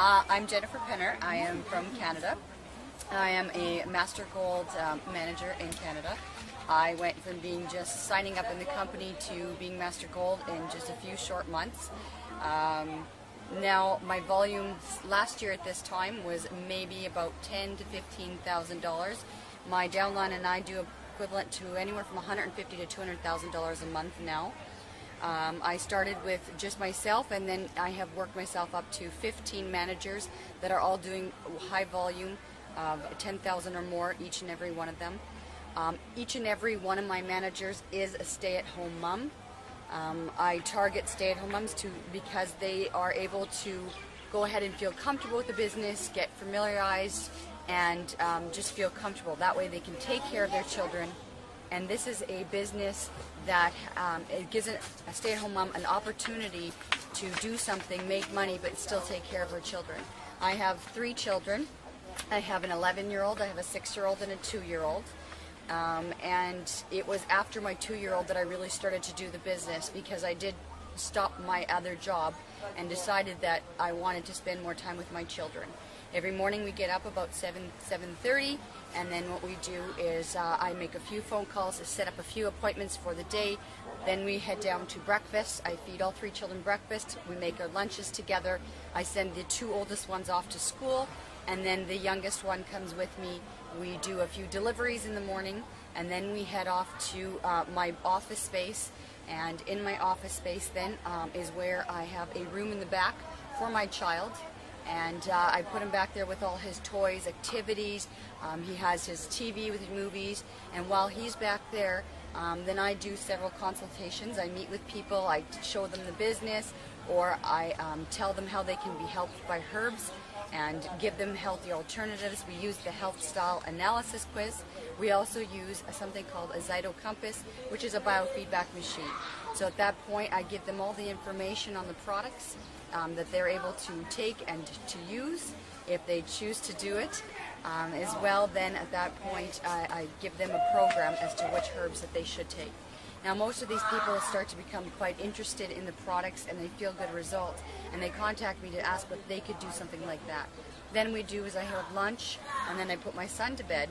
I'm Jennifer Pinner. I am from Canada. I am a Master Gold manager in Canada. I went from being just signing up in the company to being Master Gold in just a few short months. Now my volume last year at this time was maybe about $10,000 to $15,000. My downline and I do equivalent to anywhere from $150,000 to $200,000 a month now. I started with just myself, and then I have worked myself up to 15 managers that are all doing high volume of 10,000 or more, each and every one of them. Each and every one of my managers is a stay-at-home mom. I target stay-at-home moms because they are able to go ahead and feel comfortable with the business, get familiarized, and just feel comfortable. That way they can take care of their children. And this is a business that it gives a stay-at-home mom an opportunity to do something, make money, but still take care of her children. I have 3 children. I have an 11-year-old, I have a 6-year-old, and a 2-year-old. And it was after my 2-year-old that I really started to do the business, because I did stop my other job and decided that I wanted to spend more time with my children. Every morning we get up about 7:30, and then what we do is I make a few phone calls to set up a few appointments for the day. Then we head down to breakfast. I feed all 3 children breakfast. We make our lunches together. I send the 2 oldest ones off to school, and then the youngest one comes with me. We do a few deliveries in the morning, and then we head off to my office space. And in my office space then is where I have a room in the back for my child. And I put him back there with all his toys, activities. He has his TV with movies, and while he's back there, then I do several consultations. I meet with people, I show them the business, or I tell them how they can be helped by herbs and give them healthy alternatives. We use the health style analysis quiz. We also use something called a Zyto Compass, which is a biofeedback machine. So at that point, I give them all the information on the products that they're able to take and to use if they choose to do it. As well, then at that point, I give them a program as to which herbs that they should take. Now, most of these people start to become quite interested in the products, and they feel good results, and they contact me to ask if they could do something like that. Then we do is I have lunch, and then I put my son to bed.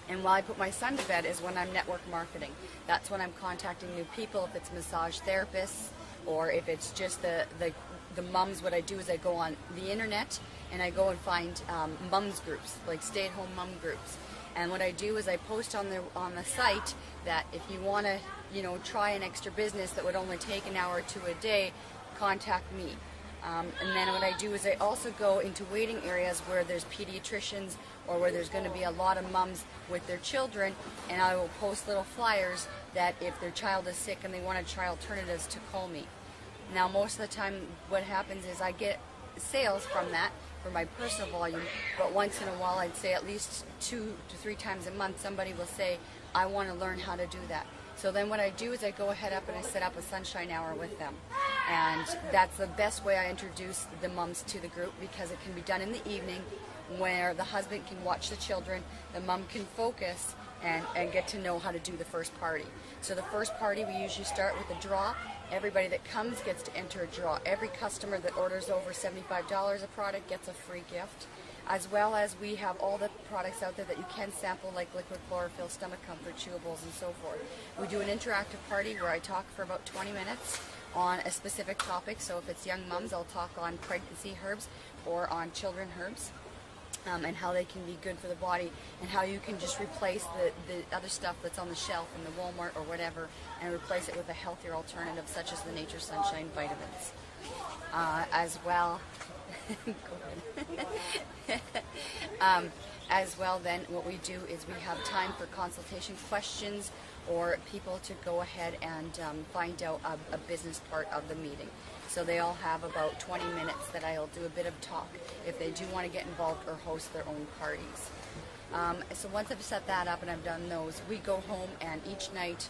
And while I put my son to bed is when I'm network marketing. That's when I'm contacting new people, if it's massage therapists, or if it's just the mums. What I do is I go on the internet and I go and find mums groups, like stay-at-home mum groups. And what I do is I post on the site that if you want to, try an extra business that would only take an hour or 2 a day, contact me. And then what I do is I also go into waiting areas where there's pediatricians or where there's going to be a lot of mums with their children, and I will post little flyers that if their child is sick and they want to try alternatives, to call me. Now, most of the time what happens is I get sales from that for my personal volume, but once in a while, I'd say at least 2 to 3 times a month, somebody will say, I want to learn how to do that. So then what I do is I go ahead up and I set up a sunshine hour with them. And that's the best way I introduce the mums to the group, because it can be done in the evening where the husband can watch the children, the mum can focus and get to know how to do the first party. So the first party, we usually start with a draw. Everybody that comes gets to enter a draw. Every customer that orders over $75 a product gets a free gift, as well as we have all the products out there that you can sample, like liquid chlorophyll, stomach comfort, chewables, and so forth. We do an interactive party where I talk for about 20 minutes on a specific topic. So if it's young mums, I'll talk on pregnancy herbs or on children herbs. And how they can be good for the body, and how you can just replace the other stuff that's on the shelf in the Walmart or whatever, and replace it with a healthier alternative, such as the Nature Sunshine vitamins. As well, as well, then what we do is we have time for consultation questions, or people to go ahead and find out a business part of the meeting. So they all have about 20 minutes that I'll do a bit of talk if they do want to get involved or host their own parties. So once I've set that up and I've done those, we go home, and each night,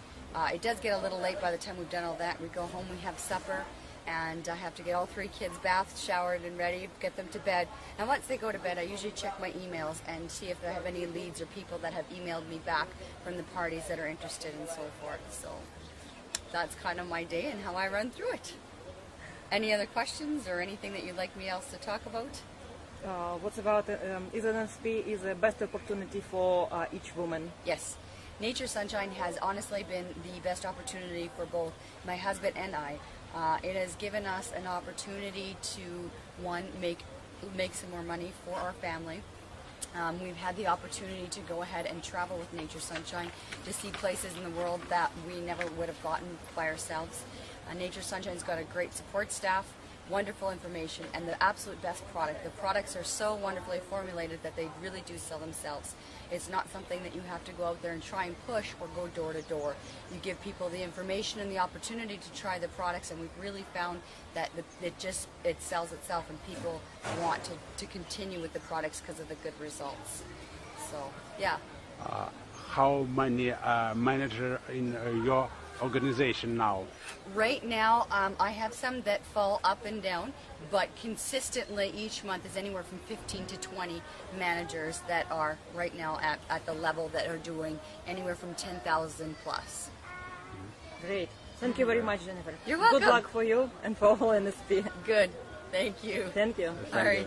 it does get a little late by the time we've done all that. We go home, we have supper, and I have to get all 3 kids bathed, showered, and ready, get them to bed. And once they go to bed, I usually check my emails and see if I have any leads or people that have emailed me back from the parties that are interested and so forth. So that's kind of my day and how I run through it. Any other questions or anything that you'd like me else to talk about? What's about is NSP is the best opportunity for each woman? Yes. Nature Sunshine has honestly been the best opportunity for both my husband and I. It has given us an opportunity to, one, make some more money for our family. We've had the opportunity to go ahead and travel with Nature Sunshine to see places in the world that we never would have gotten by ourselves. Nature Sunshine's got a great support staff, wonderful information, and the absolute best product. The products are so wonderfully formulated that they really do sell themselves. It's not something that you have to go out there and try and push or go door to door. You give people the information and the opportunity to try the products, and we've really found that it sells itself, and people want to continue with the products because of the good results. So, yeah. How many manager in your organization now? Right now, I have some that fall up and down, but consistently each month is anywhere from 15 to 20 managers that are right now at the level that are doing anywhere from 10,000 plus. Great. Thank you very much, Jennifer. You're welcome. Good luck for you and for all NSP. Good. Thank you. Thank you. All right.